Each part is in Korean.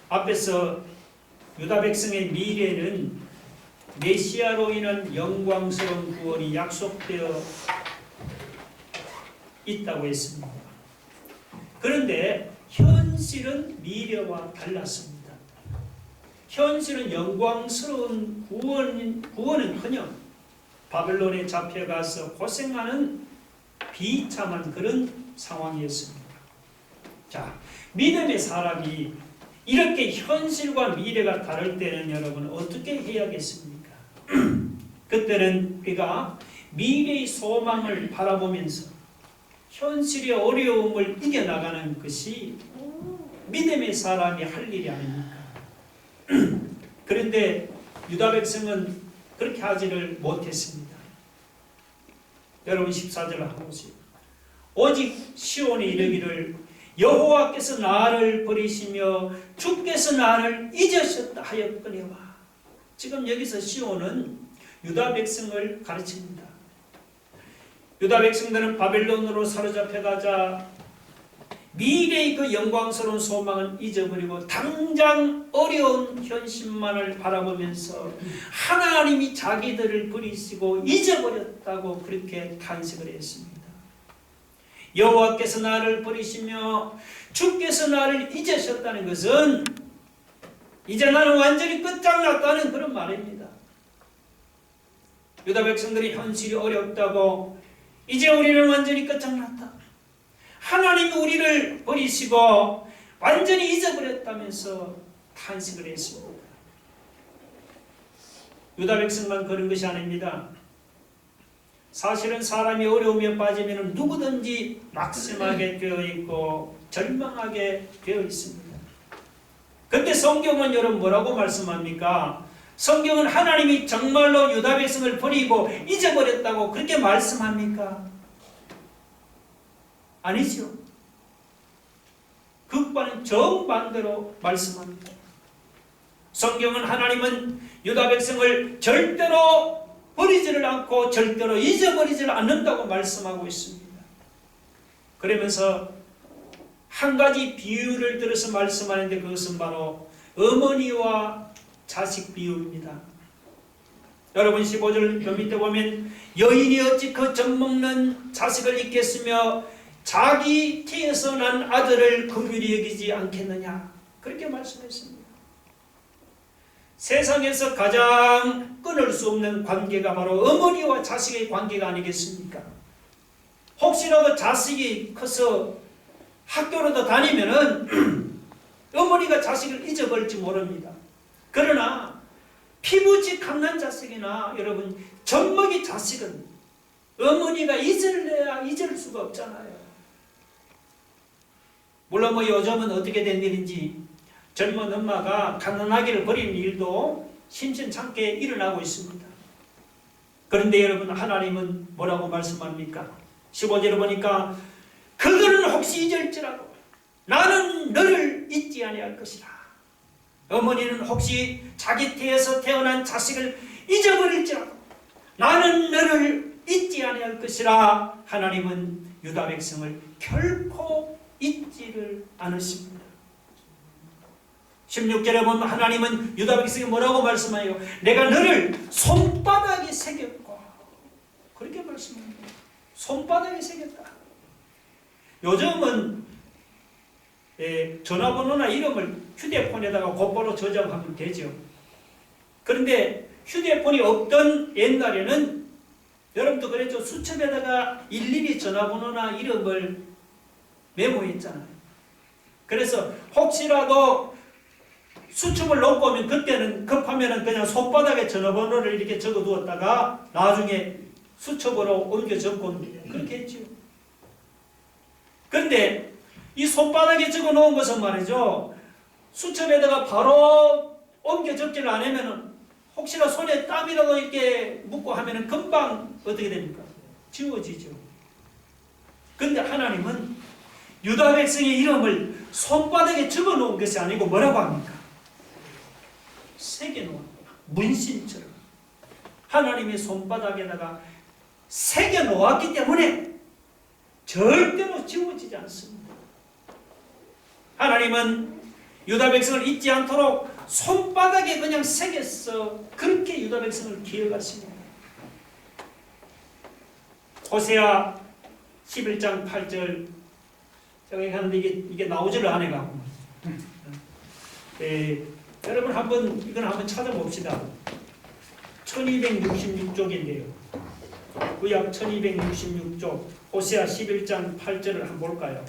앞에서 유다 백성의 미래는 메시아로 인한 영광스러운 구원이 약속되어 있다고 했습니다. 그런데 현실은 미래와 달랐습니다. 현실은 영광스러운 구원은커녕 바벨론에 잡혀가서 고생하는 비참한 그런 상황이었습니다. 자, 믿음의 사람이 이렇게 현실과 미래가 다를 때는 여러분 어떻게 해야겠습니까? 그때는 우리가 미래의 소망을 바라보면서 현실의 어려움을 이겨나가는 것이 믿음의 사람이 할 일이 아닙니까? 그런데 유다 백성은 그렇게 하지를 못했습니다. 여러분 14절 한번 보세요. 오직 시온에 이르기를 여호와께서 나를 버리시며 주께서 나를 잊으셨다 하였거니와. 지금 여기서 시온은 유다 백성을 가르칩니다. 유다 백성들은 바벨론으로 사로잡혀가자 미래의 그 영광스러운 소망을 잊어버리고 당장 어려운 현실만을 바라보면서 하나님이 자기들을 버리시고 잊어버렸다고 그렇게 탄식을 했습니다. 여호와께서 나를 버리시며 주께서 나를 잊으셨다는 것은 이제 나는 완전히 끝장났다는 그런 말입니다. 유다 백성들이 현실이 어렵다고 이제 우리는 완전히 끝장났다. 하나님이 우리를 버리시고 완전히 잊어버렸다면서 탄식을 했습니다. 유다 백성만 그런 것이 아닙니다. 사실은 사람이 어려움에 빠지면 누구든지 낙심하게 되어 있고 절망하게 되어 있습니다. 그런데 성경은 여러분 뭐라고 말씀합니까? 성경은 하나님이 정말로 유다 백성을 버리고 잊어버렸다고 그렇게 말씀합니까? 아니죠. 그것과는 정반대로 말씀합니다. 성경은 하나님은 유다 백성을 절대로 버리지를 않고 절대로 잊어버리지를 않는다고 말씀하고 있습니다. 그러면서 한 가지 비유를 들어서 말씀하는데 그것은 바로 어머니와 자식 비유입니다. 여러분 15절 그 밑에 보면 여인이 어찌 그 젖먹는 자식을 잊겠으며 자기 태에서 난 아들을 긍휼히 여기지 않겠느냐 그렇게 말씀했습니다. 세상에서 가장 끊을 수 없는 관계가 바로 어머니와 자식의 관계가 아니겠습니까? 혹시라도 자식이 커서 학교로도 다니면은 어머니가 자식을 잊어버릴지 모릅니다. 그러나 피부지 강한 자식이나 여러분 젖먹이 자식은 어머니가 잊을래야 잊을 수가 없잖아요. 물론 요즘은 어떻게 된 일인지 젊은 엄마가 갓난아기를 버리는 일도 심심찮게 일어나고 있습니다. 그런데 여러분 하나님은 뭐라고 말씀합니까? 15절을 보니까 그들은 혹시 잊을지라도 나는 너를 잊지 아니할 것이라. 어머니는 혹시 자기 태에서 태어난 자식을 잊어버릴지라도 나는 너를 잊지 아니할 것이라. 하나님은 유다 백성을 결코 잊지를 않으십니다. 16절에 보면 하나님은 유다 백성이 뭐라고 말씀해요? 내가 너를 손바닥에 새겼고 그렇게 말씀합니다. 손바닥에 새겼다. 요즘은 전화번호나 이름을 휴대폰에다가 곧바로 저장하면 되죠. 그런데 휴대폰이 없던 옛날에는 여러분도 그랬죠. 수첩에다가 일일이 전화번호나 이름을 메모했잖아요. 그래서 혹시라도 수첩을 놓고 오면 그때는 급하면 그냥 손바닥에 전화번호를 이렇게 적어두었다가 나중에 수첩으로 옮겨 적고 그렇게 했죠. 그런데 이 손바닥에 적어 놓은 것은 말이죠. 수첩에다가 바로 옮겨 적지를 않으면 혹시나 손에 땀이라도 이렇게 묻고 하면 금방 어떻게 됩니까? 지워지죠. 그런데 하나님은 유다 백성의 이름을 손바닥에 적어 놓은 것이 아니고 뭐라고 합니까? 새겨 놓은 문신처럼 하나님의 손바닥에다가 새겨 놓았기 때문에 절대로 지워지지 않습니다. 하나님은 유다 백성을 잊지 않도록 손바닥에 그냥 새겼어. 그렇게 유다 백성을 기억하십니다. 호세아 11장 8절 제가 하는데 이게 나오지를 않아가고 여러분 이건 한번 찾아봅시다. 1266쪽인데요. 구약 1266쪽 호세아 11장 8절을 한번 볼까요?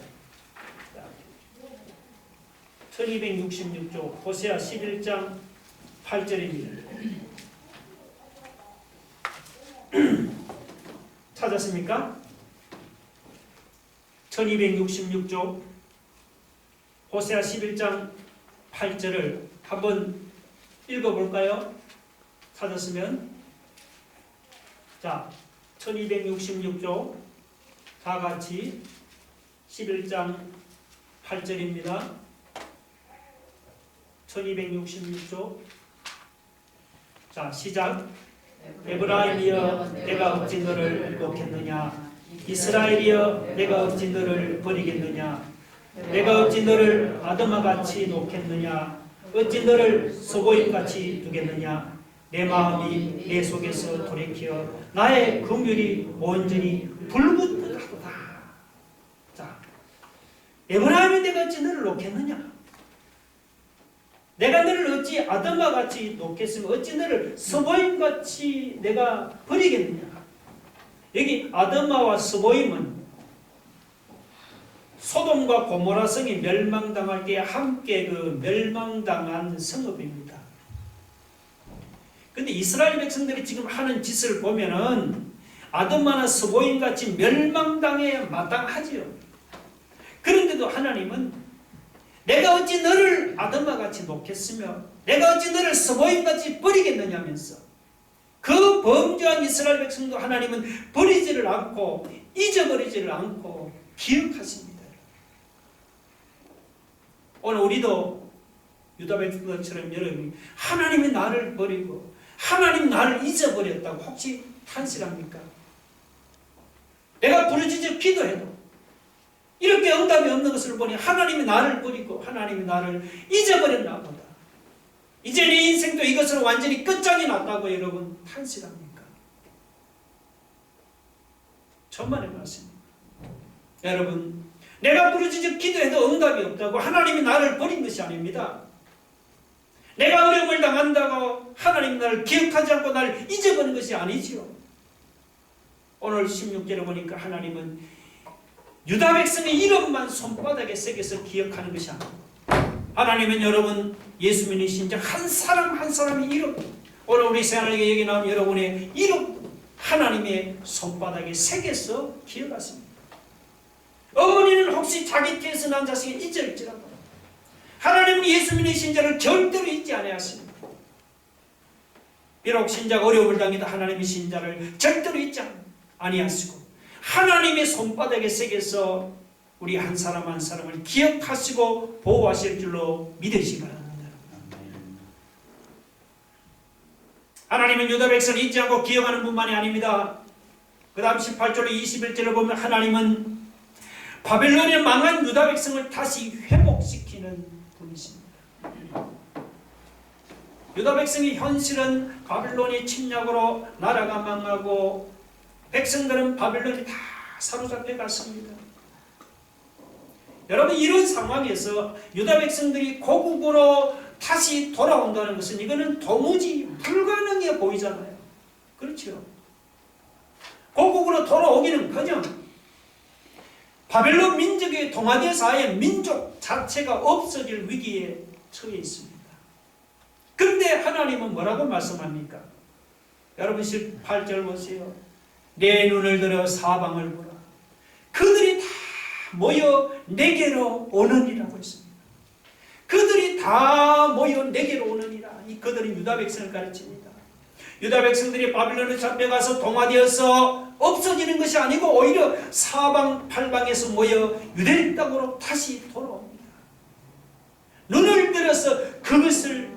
1266쪽 호세아 11장 8절입니다. 찾았습니까? 1266쪽 호세아 11장 8절을 한번 읽어볼까요? 찾았으면 자 1266쪽 다 같이 11장 8절입니다. 1266쪽 자 시작. 에브라임이여 내가 어찌 너를 놓겠느냐, 이스라엘이여 내가 어찌 너를 버리겠느냐, 내가 어찌 너를 아드마같이 놓겠느냐, 어찌 너를 소고임같이 두겠느냐. 내 마음이 내 속에서 돌이켜 나의 긍휼이 온전히 불붙었도다. 자, 에브라임이 내가 어찌 너를 놓겠느냐, 내가 너를 어찌 아드마같이 놓겠으며 어찌 너를 스보임같이 내가 버리겠느냐. 여기 아드마와 스보임은 소돔과 고모라 성이 멸망당할 때 함께 그 멸망당한 성읍입니다. 근데 이스라엘 백성들이 지금 하는 짓을 보면은 아드마나 스보임같이 멸망당해 마땅하지요. 그런데도 하나님은 내가 어찌 너를 아드마같이 놓겠으며 내가 어찌 너를 스보임같이 버리겠느냐면서 그 범죄한 이스라엘 백성도 하나님은 버리지를 않고 잊어버리지를 않고 기억하십니다. 오늘 우리도 유다 백성들처럼 여러분이 하나님이 나를 버리고 하나님 나를 잊어버렸다고 혹시 탄식합니까? 내가 부르짖어 기도해도 이렇게 응답이 없는 것을 보니 하나님이 나를 버리고 하나님이 나를 잊어버렸나 보다. 이제 내 인생도 이것으로 완전히 끝장이 났다고 여러분 탄식합니까? 천만의 말씀입니다. 여러분, 내가 부르짖어 기도해도 응답이 없다고 하나님이 나를 버린 것이 아닙니다. 내가 어려움을 당한다고 하나님이 나를 기억하지 않고 나를 잊어버린 것이 아니지요. 오늘 16절에 보니까 하나님은 유다 백성의 이름만 손바닥에 새겨서 기억하는 것이 아닙니다. 하나님은 여러분 예수 믿으신 자 한 사람 한 사람의 이름, 오늘 우리 생활에게 여기 나온 여러분의 이름 하나님의 손바닥에 새겨서 기억하십니다. 어머니는 혹시 자기 태에서 난 자식이 잊을지라도 하나님은 예수 믿으신 자를 절대로 잊지 아니하십니다. 비록 신자가 어려움을 당해도 하나님의 신자를 절대로 잊지 아니하시고 하나님의 손바닥에 새겨서 우리 한 사람 한 사람을 기억하시고 보호하실 줄로 믿으시기 바랍니다. 하나님은 유다 백성을 잊지 않고 기억하는 뿐만이 아닙니다. 그 다음 18절로 21절을 보면 하나님은 바벨론에 망한 유다 백성을 다시 회복시키는 분이십니다. 유다 백성의 현실은 바벨론의 침략으로 나라가 망하고 백성들은 바벨론이 다 사로잡혀 갔습니다. 여러분, 이런 상황에서 유다 백성들이 고국으로 다시 돌아온다는 것은 이거는 도무지 불가능해 보이잖아요. 그렇죠? 고국으로 돌아오기는커녕 바벨론 민족의 동아대사의 민족 자체가 없어질 위기에 처해 있습니다. 그런데 하나님은 뭐라고 말씀합니까? 여러분 18절 보세요. 내 눈을 들어 사방을 보라. 그들이 다 모여 내게로 오느니라고 했습니다. 그들이 다 모여 내게로 오느니라. 이 그들은 유다 백성을 가르칩니다. 유다 백성들이 바빌론에 잡혀가서 동화되어서 없어지는 것이 아니고 오히려 사방 팔방에서 모여 유대 땅으로 다시 돌아옵니다. 눈을 들어서 그것을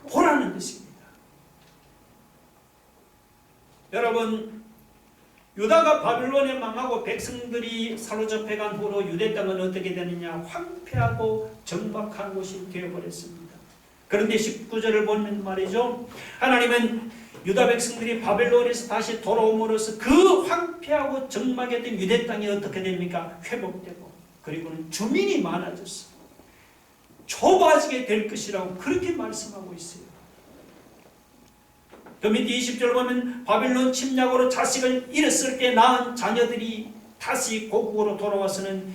보라는 것입니다. 여러분, 유다가 바벨론에 망하고 백성들이 사로잡혀간 후로 유대 땅은 어떻게 되느냐? 황폐하고 적막한 곳이 되어버렸습니다. 그런데 19절을 보면 말이죠, 하나님은 유다 백성들이 바벨론에서 다시 돌아옴으로써 그 황폐하고 적막했던 유대 땅이 어떻게 됩니까? 회복되고, 그리고는 주민이 많아졌어. 좁아지게 될 것이라고 그렇게 말씀하고 있어요. 그 밑에 20절 보면 바벨론 침략으로 자식을 잃었을 때 낳은 자녀들이 다시 고국으로 돌아와서는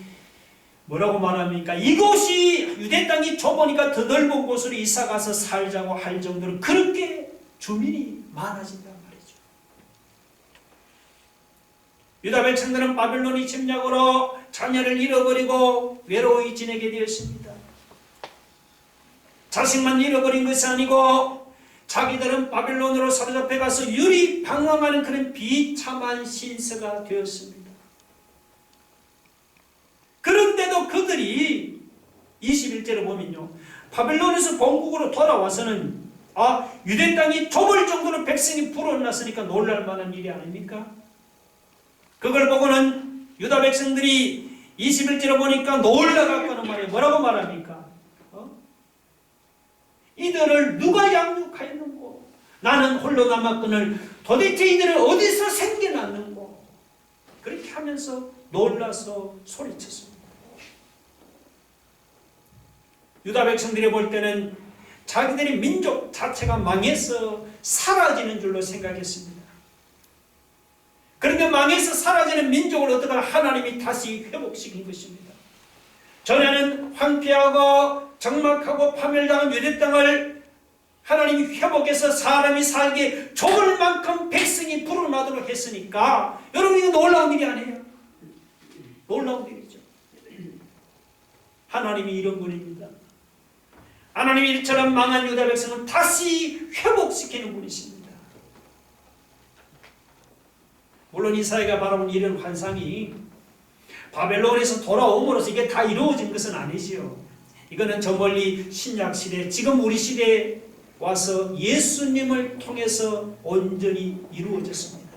뭐라고 말합니까? 이곳이 유대 땅이 좁으니까 더 넓은 곳으로 이사가서 살자고 할 정도로 그렇게 주민이 많아진단 말이죠. 유다 백성들은 바벨론이 침략으로 자녀를 잃어버리고 외로이 지내게 되었습니다. 자식만 잃어버린 것이 아니고 자기들은 바벨론으로 사로잡혀 가서 유리 방황하는 그런 비참한 신세가 되었습니다. 그런데도 그들이 21절에 보면요, 바벨론에서 본국으로 돌아와서는 유대 땅이 좁을 정도로 백성이 불어났으니까 놀랄 만한 일이 아닙니까? 그걸 보고는 유다 백성들이 21절에 보니까 놀라갖고는 말이에요. 뭐라고 말합니까? 이들을 누가 양육하였는고? 나는 홀로 남았거늘 도대체 이들은 어디서 생겨났는고? 그렇게 하면서 놀라서 소리쳤습니다. 유다 백성들이 볼 때는 자기들의 민족 자체가 망해서 사라지는 줄로 생각했습니다. 그런데 망해서 사라지는 민족을 어떻게 하나님이 다시 회복시킨 것입니다. 전에는 황폐하고 적막하고 파멸당한 유대 땅을 하나님이 회복해서 사람이 살기에 좁을 만큼 백성이 불어나도록 했으니까 여러분, 이거 놀라운 일이 아니에요. 놀라운 일이죠. 하나님이 이런 분입니다. 하나님이 이처럼 망한 유다 백성을 다시 회복시키는 분이십니다. 물론 이사야가 바라본 이런 환상이 바벨론에서 돌아옴으로써 이게 다 이루어진 것은 아니지요. 이거는 저 멀리 신약시대, 지금 우리 시대에 와서 예수님을 통해서 온전히 이루어졌습니다.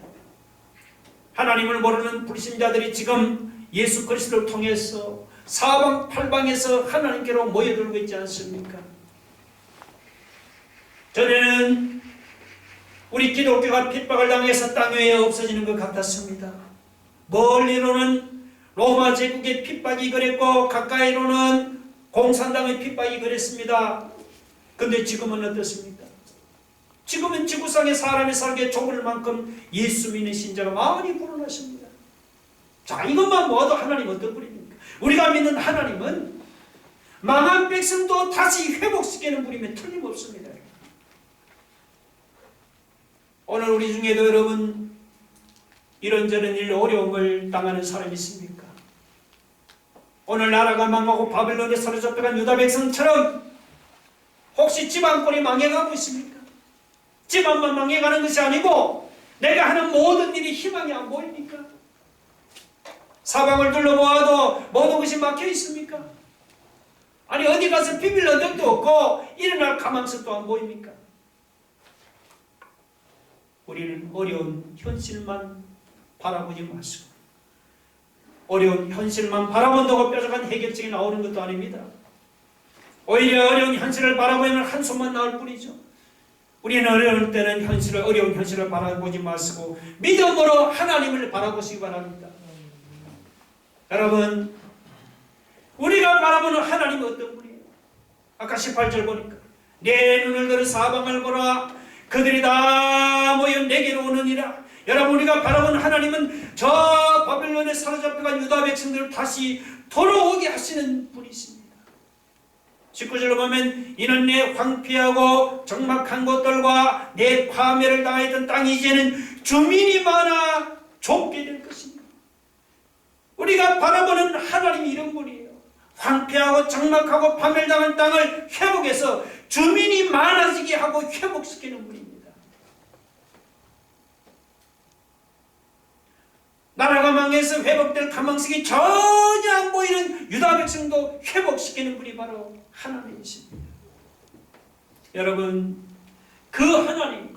하나님을 모르는 불신자들이 지금 예수 그리스도를 통해서 사방 팔방에서 하나님께로 모여들고 있지 않습니까? 전에는 우리 기독교가 핍박을 당해서 땅 위에 없어지는 것 같았습니다. 멀리로는 로마 제국의 핍박이 그랬고 가까이로는 공산당의 핍박이 그랬습니다. 그런데 지금은 어떻습니까? 지금은 지구상에 사람이 살기에 좁을 만큼 예수 믿는 신자가 많이 불어나십니다. 자, 이것만 모아도 하나님 어떤 분입니까? 우리가 믿는 하나님은 망한 백성도 다시 회복시키는 분이면 틀림없습니다. 오늘 우리 중에도 여러분 이런저런 일 어려움을 당하는 사람이 있습니까? 오늘 나라가 망하고 바벨론에 사로잡혀간 유다 백성처럼 혹시 집안꼴이 망해가고 있습니까? 집안만 망해가는 것이 아니고 내가 하는 모든 일이 희망이 안 보입니까? 사방을 둘러보아도 모든 것이 막혀 있습니까? 아니 어디 가서 비빌 데도 없고 일어날 가망석도 안 보입니까? 우리는 어려운 현실만 바라보지 마시고 어려운 현실만 바라본다고 뾰족한 해결책이 나오는 것도 아닙니다. 오히려 어려운 현실을 바라보면 한숨만 나올 뿐이죠. 우리는 어려울 때는 어려운 현실을 바라보지 마시고 믿음으로 하나님을 바라보시기 바랍니다. 여러분, 우리가 바라보는 하나님은 어떤 분이에요? 아까 18절 보니까 내 눈을 들어 사방을 보라 그들이 다 모여 내게로 오느니라. 여러분, 우리가 바라보는 하나님은 저 바벨론에 사로잡혀간 유다 백성들을 다시 돌아오게 하시는 분이십니다. 19절로 보면 이는 내 황폐하고 적막한 곳들과 내 파멸을 당하였던 땅이 이제는 주민이 많아 좁게 될 것입니다. 우리가 바라보는 하나님이 이런 분이에요. 황폐하고 적막하고 파멸당한 땅을 회복해서 주민이 많아지게 하고 회복시키는 분입니다. 나라가 망해서 회복될 가망성이 전혀 안 보이는 유다 백성도 회복시키는 분이 바로 하나님이십니다. 여러분, 그 하나님,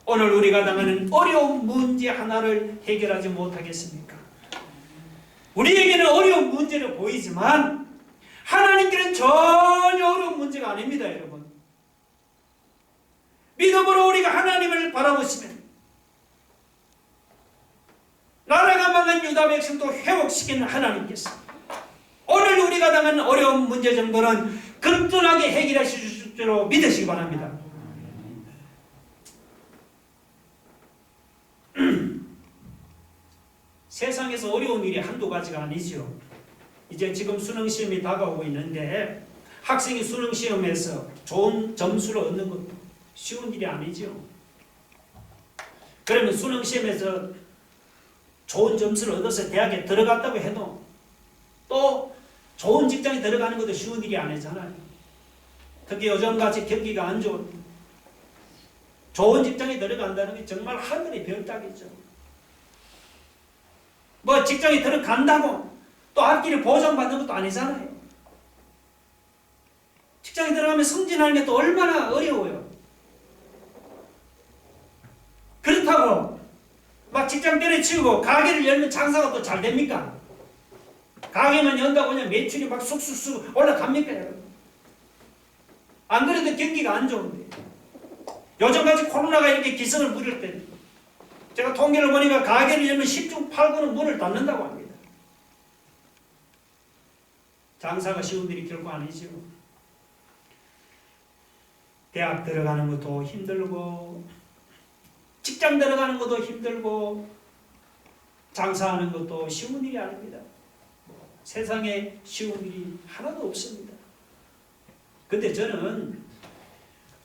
오늘 우리가 당하는 어려운 문제 하나를 해결하지 못하겠습니까? 우리에게는 어려운 문제로 보이지만 하나님께는 전혀 어려운 문제가 아닙니다, 여러분. 믿음으로 우리가 하나님을 바라보시면 나라가 망한 유다 백성도 회복시키는 하나님께서 오늘 우리가 당하는 어려운 문제 정도는 근본하게 해결하실 줄로 믿으시기 바랍니다. 세상에서 어려운 일이 한두 가지가 아니죠. 이제 지금 수능시험이 다가오고 있는데 학생이 수능시험에서 좋은 점수를 얻는 것도 쉬운 일이 아니죠. 그러면 수능시험에서 좋은 점수를 얻어서 대학에 들어갔다고 해도 또 좋은 직장에 들어가는 것도 쉬운 일이 아니잖아요. 특히 요즘같이 경기가 안 좋은 좋은 직장에 들어간다는 게 정말 하늘의 별 따기죠. 뭐 직장에 들어간다고 또 앞길을 보장받는 것도 아니잖아요. 직장에 들어가면 승진하는 게 또 얼마나 어려워요. 그렇다고 막 직장 때려치우고 가게를 열면 장사가 또 잘 됩니까? 가게만 연다고 그냥 매출이 막 쑥쑥쑥 올라갑니까, 여러분? 안 그래도 경기가 안 좋은데. 요즘같이 코로나가 이렇게 기승을 부릴 때 제가 통계를 보니까 가게를 열면 10중 8구는 문을 닫는다고 합니다. 장사가 쉬운 일이 결코 아니죠. 대학 들어가는 것도 힘들고 직장 들어가는 것도 힘들고 장사하는 것도 쉬운 일이 아닙니다. 세상에 쉬운 일이 하나도 없습니다. 근데 저는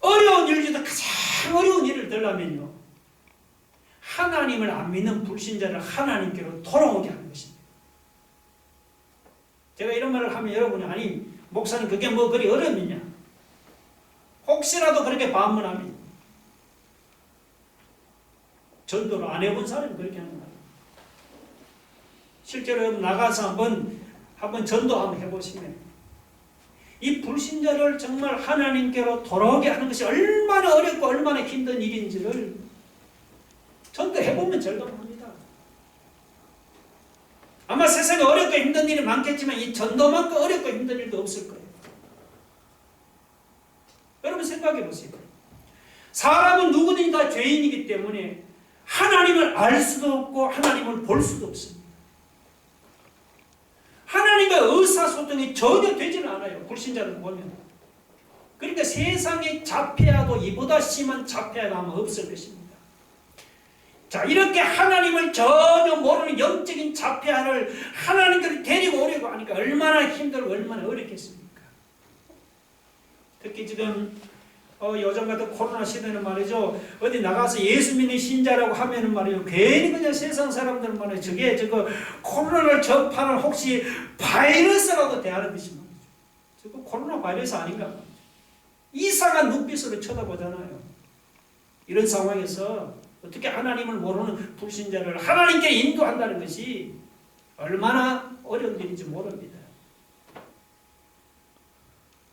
어려운 일 중에서 가장 어려운 일을 들려면요, 하나님을 안 믿는 불신자를 하나님께로 돌아오게 하는 것입니다. 제가 이런 말을 하면 여러분이 아니 목사님 그게 뭐 그리 어렵느냐, 혹시라도 그렇게 반문하면 전도를 안 해본 사람이 그렇게 하는 거예요. 실제로 여러분 나가서 한번 전도 한번 해보시면 이 불신자를 정말 하나님께로 돌아오게 하는 것이 얼마나 어렵고 얼마나 힘든 일인지를 전도해보면 절감합니다. 아마 세상에 어렵고 힘든 일이 많겠지만 이 전도만큼 어렵고 힘든 일도 없을 거예요. 여러분 생각해 보세요. 사람은 누구든지 다 죄인이기 때문에 하나님을 알 수도 없고 하나님을 볼 수도 없습니다. 하나님과 의사소통이 전혀 되지는 않아요. 불신자를 보면. 그러니까 세상에 자폐아도 이보다 심한 자폐아가 아마 없을 것입니다. 자, 이렇게 하나님을 전혀 모르는 영적인 자폐아를 하나님께로 데리고 오려고 하니까 얼마나 힘들고 얼마나 어렵겠습니까? 특히 지금 요즘 같은 코로나 시대는 말이죠, 어디 나가서 예수 믿는 신자라고 하면은 말이죠, 괜히 그냥 세상 사람들은 말이죠, 저거 코로나를 접하는 혹시 바이러스라고 대하듯이 말이죠. 저거 코로나 바이러스 아닌가? 이상한 눈빛으로 쳐다보잖아요. 이런 상황에서 어떻게 하나님을 모르는 불신자를 하나님께 인도한다는 것이 얼마나 어려운 일인지 모릅니다.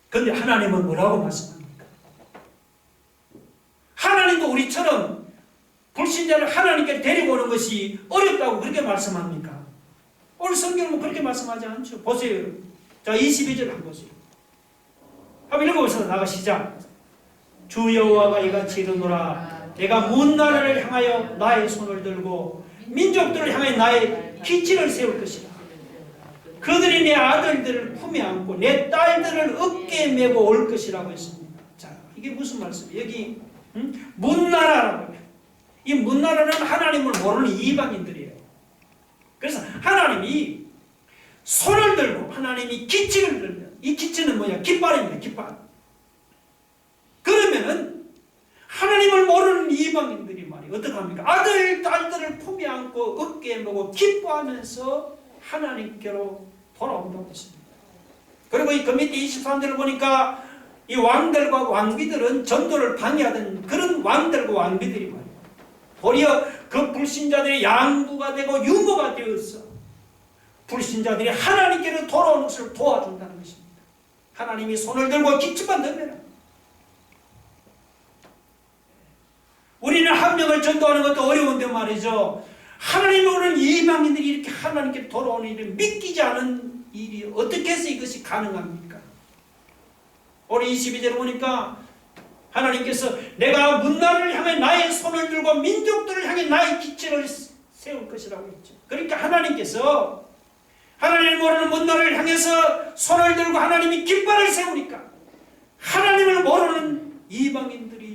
그런데 하나님은 뭐라고 말씀합니까? 하나님도 우리처럼 불신자를 하나님께 데리고 오는 것이 어렵다고 그렇게 말씀합니까? 오늘 성경은 그렇게 말씀하지 않죠. 보세요. 자, 22절 한번 보세요. 한번 읽어보시다 나가 시작. 주 여호와가 이같이 이르노라. 내가 문 나라를 향하여 나의 손을 들고 민족들을 향하여 나의 기치를 세울 것이다. 그들이 내 아들들을 품에 안고 내 딸들을 어깨에 메고 올 것이라고 했습니다. 자, 이게 무슨 말씀이에요? 여기 문나라라고 해요. 이 문나라는 하나님을 모르는 이방인들이에요. 그래서 하나님이 손을 들고 하나님이 기치를 들면, 이 기치는 뭐냐? 깃발입니다. 깃발. 그러면은 하나님을 모르는 이방인들이 말이에요. 어떻게 합니까? 아들, 딸들을 품에 안고 어깨에 메고 기뻐하면서 하나님께로 돌아온다고 했습니다. 그리고 이 그 밑에 23절을 보니까 이 왕들과 왕비들은 전도를 방해하던 그런 왕들과 왕비들이 말이에요. 도리어 그 불신자들이 양부가 되고 유모가 되어서 불신자들이 하나님께로 돌아오는 것을 도와준다는 것입니다. 하나님이 손을 들고 기침만 넣으면 우리는 한 명을 전도하는 것도 어려운데 말이죠. 하나님을 오는 이방인들이 이렇게 하나님께 돌아오는 일을 믿기지 않은 일이 어떻게 해서 이것이 가능합니까? 오늘 22절에 보니까 하나님께서 내가 문나를 향해 나의 손을 들고 민족들을 향해 나의 기체를 세울 것이라고 했죠. 그러니까 하나님께서 하나님을 모르는 문나를 향해서 손을 들고 하나님이 깃발을 세우니까 하나님을 모르는 이방인들이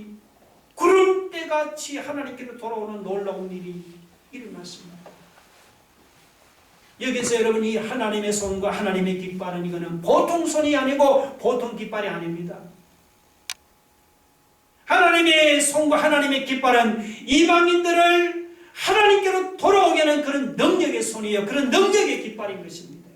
구름대같이 하나님께로 돌아오는 놀라운 일이 일어났습니다. 여기서 여러분 이 하나님의 손과 하나님의 깃발은 이거는 보통 손이 아니고 보통 깃발이 아닙니다. 하나님의 손과 하나님의 깃발은 이방인들을 하나님께로 돌아오게 하는 그런 능력의 손이에요. 그런 능력의 깃발인 것입니다.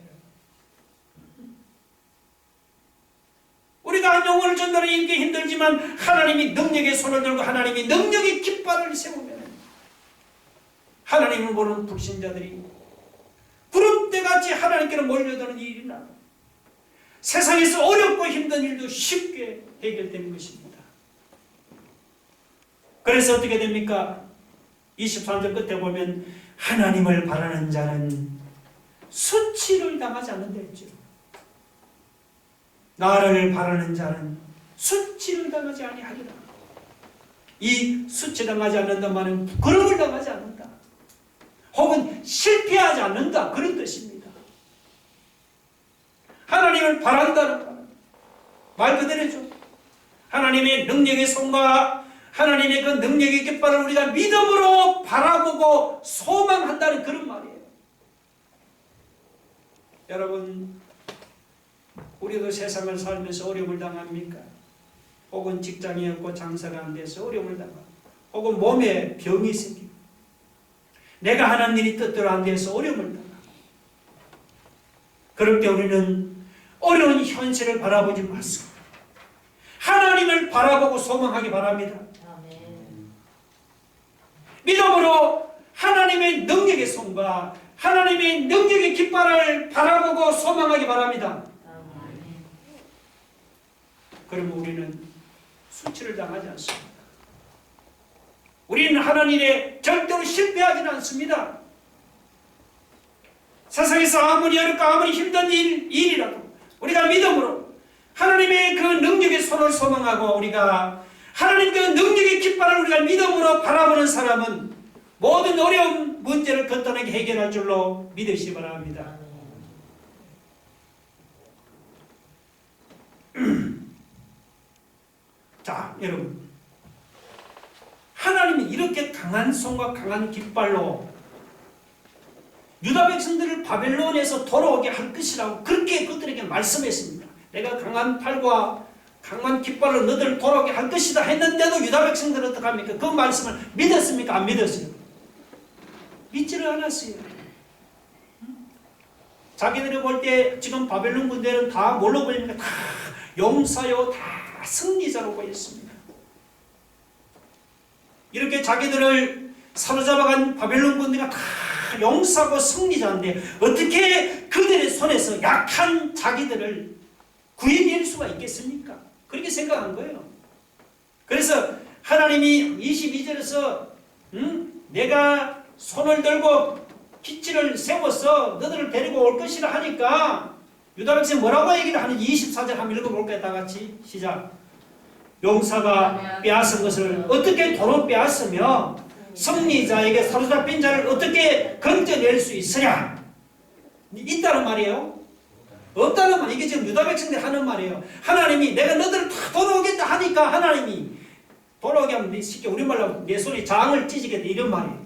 우리가 영혼을 전달하기 힘들지만 하나님이 능력의 손을 들고 하나님이 능력의 깃발을 세우면 하나님을 모르는 불신자들이 구름대같이 하나님께로 몰려드는 일이 나 세상에서 어렵고 힘든 일도 쉽게 해결되는 것입니다. 그래서 어떻게 됩니까? 23절 끝에 보면 하나님을 바라는 자는 수치를 당하지 않는다 했죠. 나를 바라는 자는 수치를 당하지 아니하리라. 이 수치당하지 않는다는 말은 부끄러움을 당하지 않는다. 혹은 실패하지 않는다. 그런 뜻입니다. 하나님을 바란다는 말 그대로죠. 하나님의 능력의 손과 하나님의 그 능력의 깃발을 우리가 믿음으로 바라보고 소망한다는 그런 말이에요. 여러분, 우리도 세상을 살면서 어려움을 당합니까? 혹은 직장이 없고 장사가 안 돼서 어려움을 당하고, 혹은 몸에 병이 생기고, 내가 하는 일이 뜻대로 안 돼서 어려움을 당하고, 그럴 때 우리는 어려운 현실을 바라보지 마시고 하나님을 바라보고 소망하기 바랍니다. 믿음으로 하나님의 능력의 손과 하나님의 능력의 깃발을 바라보고 소망하기 바랍니다. 그러면 우리는 수치를 당하지 않습니다. 우리는 하나님의 절대로 실패하지는 않습니다. 세상에서 아무리 어렵고 아무리 힘든 일이라도 우리가 믿음으로 하나님의 그 능력의 손을 소망하고 우리가 하나님 그 능력의 깃발을 우리가 믿음으로 바라보는 사람은 모든 어려운 문제를 간단하게 해결할 줄로 믿으시기 바랍니다. 자, 여러분, 하나님이 이렇게 강한 손과 강한 깃발로 유다 백성들을 바벨론에서 돌아오게 할 것이라고 그렇게 그들에게 말씀했습니다. 내가 강한 팔과 강한 깃발로 너희들을 돌아오게 할 것이다 했는데도 유다 백성들은 어떡합니까? 그 말씀을 믿었습니까? 안 믿었어요? 믿지를 않았어요. 자기들이 볼 때 지금 바벨론 군대는 다 뭘로 보입니까? 다 용사요, 다 승리자로 보였습니다. 이렇게 자기들을 사로잡아간 바벨론 군대가 다 용사고 승리자인데 어떻게 그들의 손에서 약한 자기들을 구해낼 수가 있겠습니까? 그렇게 생각한 거예요. 그래서 하나님이 22절에서 내가 손을 들고 기치를 세워서 너희들을 데리고 올 것이라 하니까 유다 백성이 뭐라고 얘기를 하는지 24절 한번 읽어볼까요? 다 같이 시작. 용사가 빼앗은 것을 어떻게 도로 빼앗으며 승리자에게 사로잡힌 자를 어떻게 건져낼 수 있으냐? 있다는 말이에요. 없다는 말. 이게 지금 유다 백성들이 하는 말이에요. 하나님이 내가 너희들을 다 돌아오겠다 하니까 하나님이 돌아오게 하면 쉽게 우리말로 내 손에 장을 찢겠다 이런 말이에요.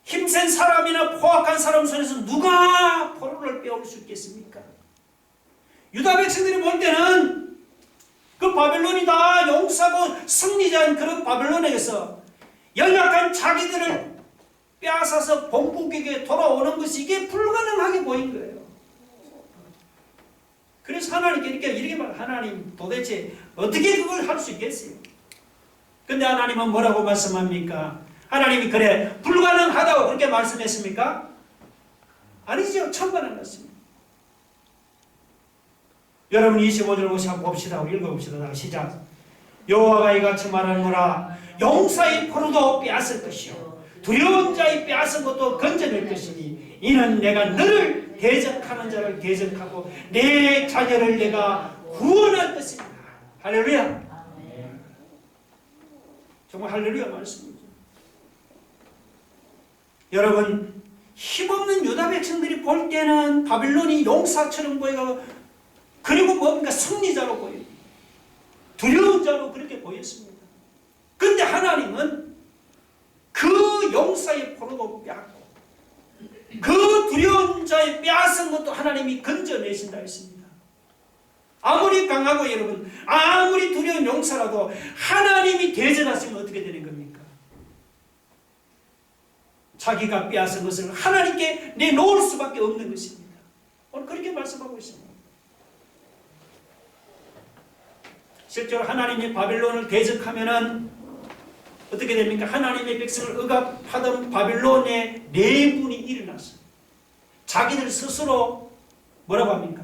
힘센 사람이나 포악한 사람 손에서 누가 포로를 빼올 수 있겠습니까? 유다 백성들이 볼 때는 그 바벨론이 다 용사고 승리자인 그런 바벨론에서 연약한 자기들을 빼앗아서 본국에게 돌아오는 것이 이게 불가능하게 보인 거예요. 그래서 하나님께 이렇게 말, 하나님 도대체 어떻게 그걸 할 수 있겠어요? 근데 하나님은 뭐라고 말씀합니까? 하나님이 그래 불가능하다고 그렇게 말씀했습니까? 아니죠. 천만한 말씀입니다. 여러분 25절 보시 봅시다. 우리 읽어봅시다. 시작. 여호와가 이같이 말하노라. 용사의 포로도 빼앗을 것이요 두려운 자의 빼앗은 것도 건져낼 것이니 이는 내가 너를 대적하는 자를 대적하고 내 자녀를 내가 구원할 것입니다. 할렐루야. 정말 할렐루야 말씀이죠. 여러분 힘없는 유다 백성들이 볼 때는 바빌론이 용사처럼 보이고 그리고 뭔가 승리자로 보여요. 두려운 자로 그렇게 보였습니다. 그런데 하나님은 그 용사의 포로도 빼앗고 그 두려운 자의 빼앗은 것도 하나님이 건져내신다 했습니다. 아무리 강하고 여러분 아무리 두려운 용사라도 하나님이 대전하시면 어떻게 되는 겁니까? 자기가 빼앗은 것을 하나님께 내놓을 수밖에 없는 것입니다. 오늘 그렇게 말씀하고 있습니다. 실제로 하나님이 바빌론을 대적하면은 어떻게 됩니까? 하나님의 백성을 억압하던 바빌론의 내분이 일어났어요. 자기들 스스로 뭐라고 합니까?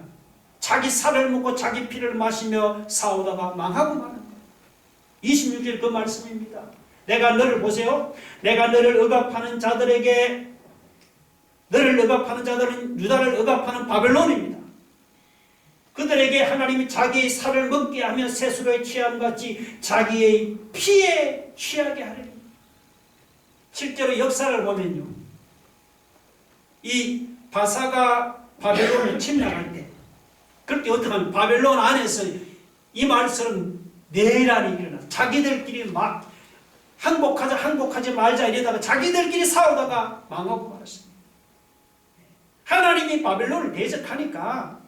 자기 살을 먹고 자기 피를 마시며 싸우다가 망하고 마는 거예요. 26절 그 말씀입니다. 내가 너를 보세요. 내가 너를 억압하는 자들에게 너를 억압하는 자들은 유다를 억압하는 바벨론입니다. 그들에게 하나님이 자기의 살을 먹게 하며 세수로에 취함같이 자기의 피에 취하게 하리니. 실제로 역사를 보면요. 이 바사가 바벨론을 침략할 때 그렇게 어떻게 하면 바벨론 안에서 이 말처럼 내란이 일어나 자기들끼리 막 항복하지 말자 이러다가 자기들끼리 싸우다가 망하고 말았습니다. 하나님이 바벨론을 대적하니까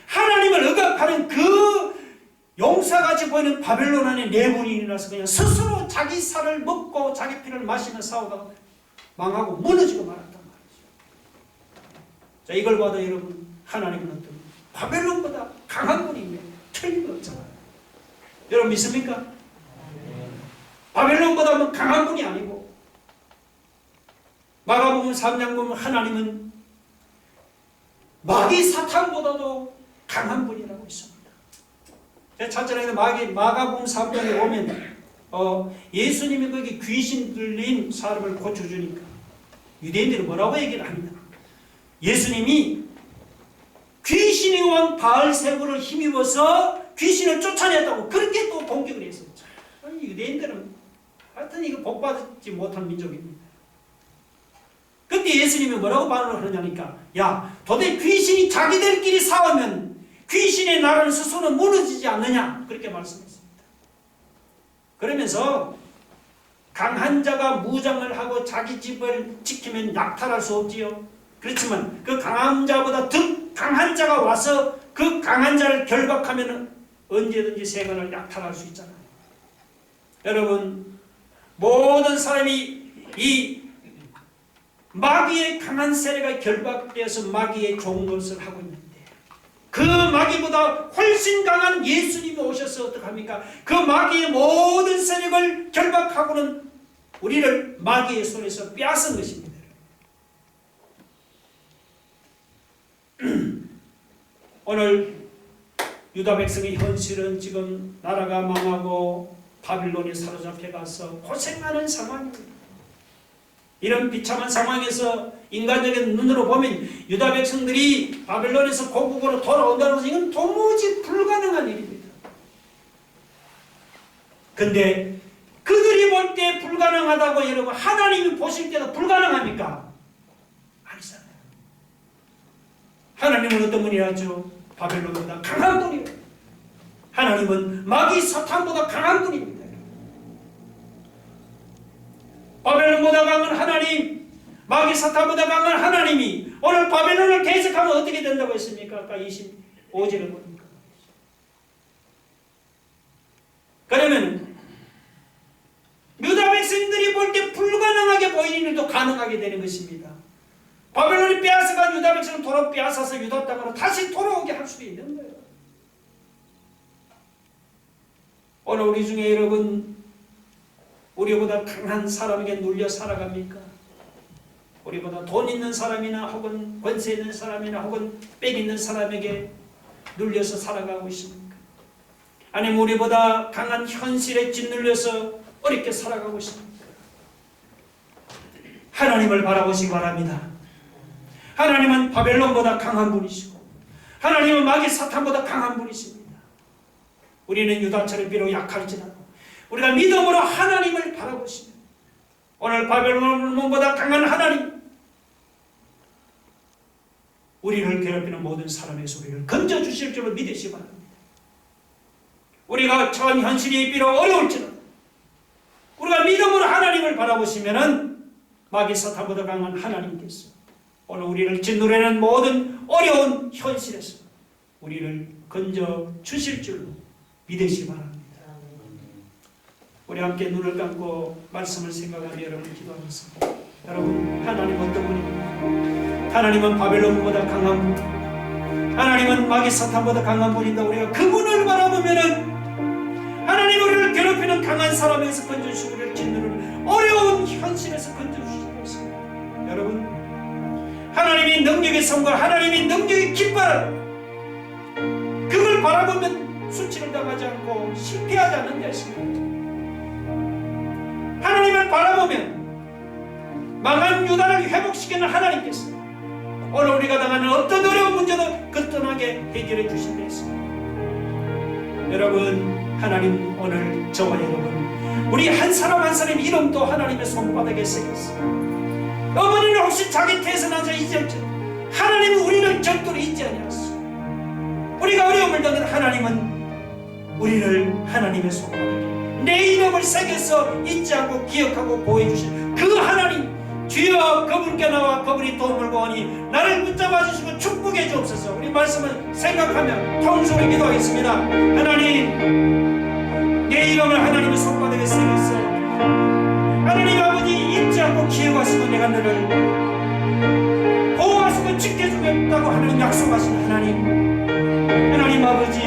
하나님을 억압하는 그 용사같이 보이는 바벨론 안에 내분이 일어나서 그냥 스스로 자기 살을 먹고 자기 피를 마시며 싸우다가 망하고 무너지고 말았단 말이죠. 자, 이걸 봐도 여러분 하나님은 어떤 바벨론보다 강한 분이며 틀림없잖아요. 여러분 믿습니까? 바벨론보다 강한 분이 아니고 마가복음 3장 보면 하나님은 마귀 사탄보다도 강한 분이라고 있습니다. 제가 찾아내서 마가복음 3장에 보면 예수님이 거기 귀신 들린 사람을 고쳐주니까 유대인들은 뭐라고 얘기를 합니다. 예수님이 귀신의 왕 바알세불을 힘입어서 귀신을 쫓아냈다고 그렇게 또 공격을 했었죠. 유대인들은 하여튼 이거 복받지 못한 민족입니다. 그때 예수님이 뭐라고 말을 하느냐니까 야 도대체 귀신이 자기들끼리 싸우면 귀신의 나라는 스스로 무너지지 않느냐 그렇게 말씀했습니다. 그러면서 강한 자가 무장을 하고 자기 집을 지키면 약탈할 수 없지요. 그렇지만 그 강한 자보다 더 강한 자가 와서 그 강한 자를 결박하면 언제든지 세간을 약탈할 수 있잖아요. 여러분 모든 사람이 이 마귀의 강한 세력에 결박되어서 마귀의 좋은 것을 하고 있는데 그 마귀보다 훨씬 강한 예수님이 오셔서 어떡합니까? 그 마귀의 모든 세력을 결박하고는 우리를 마귀의 손에서 빼앗은 것입니다. 오늘 유다 백성의 현실은 지금 나라가 망하고 바빌론이 사로잡혀 가서 고생하는 상황입니다. 이런 비참한 상황에서 인간적인 눈으로 보면 유다 백성들이 바벨론에서 고국으로 돌아온다는 것은 이건 도무지 불가능한 일입니다. 근데 그들이 볼 때 불가능하다고 여러분 하나님이 보실 때도 불가능합니까? 아니잖아요. 하나님은 어떤 분이라죠? 바벨론보다 강한 분이에요. 하나님은 마귀 사탄보다 강한 분입니다. 바벨론보다 강한 하나님, 마귀 사탄보다 강한 하나님이 오늘 바벨론을 대적하면 어떻게 된다고 했습니까? 아까 25절에 보니까. 그러면 유다 백성들이 볼 때 불가능하게 보이는 일도 가능하게 되는 것입니다. 바벨론이 빼앗아가 유다 백성을 도로 빼앗아서 유다 땅으로 다시 돌아오게 할 수도 있는 거예요. 오늘 우리 중에 여러분 우리보다 강한 사람에게 눌려 살아갑니까? 우리보다 돈 있는 사람이나 혹은 권세 있는 사람이나 혹은 빽 있는 사람에게 눌려서 살아가고 있습니까? 아니면 우리보다 강한 현실에 짓눌려서 어렵게 살아가고 있습니까? 하나님을 바라보시기 바랍니다. 하나님은 바벨론보다 강한 분이시고 하나님은 마귀 사탄보다 강한 분이십니다. 우리는 유다처럼 비록 약할지라도 우리가 믿음으로 하나님을 바라보시면 오늘 바벨론보다 강한 하나님, 우리를 괴롭히는 모든 사람의 소리를 건져주실 줄로 믿으시기 바랍니다. 우리가 처한 현실이 비록 어려울지라도 우리가 믿음으로 하나님을 바라보시면 마귀 사탄보다 강한 하나님께서 오늘 우리를 짓누르는 모든 어려운 현실에서 우리를 건져주실 줄로 믿으시기 바랍니다. 우리 함께 눈을 감고 말씀을 생각하며 여러분 기도하겠습니다. 여러분, 하나님 어떤 분입니까? 하나님은 바벨론보다 강한 분, 하나님은 마귀 사탄보다 강한 분인데 우리가 그분을 바라보면은 하나님 우리를 괴롭히는 강한 사람에서 건져주시고 우리를 짓누르는 어려운 현실에서 건져주시고 있습니다. 여러분, 하나님이 능력의 성과 하나님이 능력의 깃발 그걸 바라보면 수치를 당하지 않고 실패하지 않는 것입니다. 하나님을 바라보면 망한 유다를 회복시키는 하나님께서 오늘 우리가 당하는 어떤 어려운 문제도 거뜬하게 해결해 주신다 했습니다. 여러분, 하나님 오늘 저와 여러분 우리 한 사람 한 사람 이름도 하나님의 손바닥에 새겼습니다. 어머니는 혹시 자기 태어나서 잊을지 하나님은 우리를 절대로 잊지 아니하시오. 우리가 어려움을 당하는 하나님은 우리를 하나님의 손바닥에 내 이름을 새겨서 잊지 않고 기억하고 보호해주신 그 하나님, 주여 그분께 나와 그분이 도움을 구하니 나를 붙잡아 주시고 축복해 주옵소서. 우리 말씀을 생각하며 통성을 기도하겠습니다. 하나님, 내 이름을 하나님의 손바닥에 새겼어. 하나님 아버지, 잊지 않고 기억하시고 내가 너를 보호하시고 지켜주겠다고 하나님 약속하신 하나님, 하나님 아버지,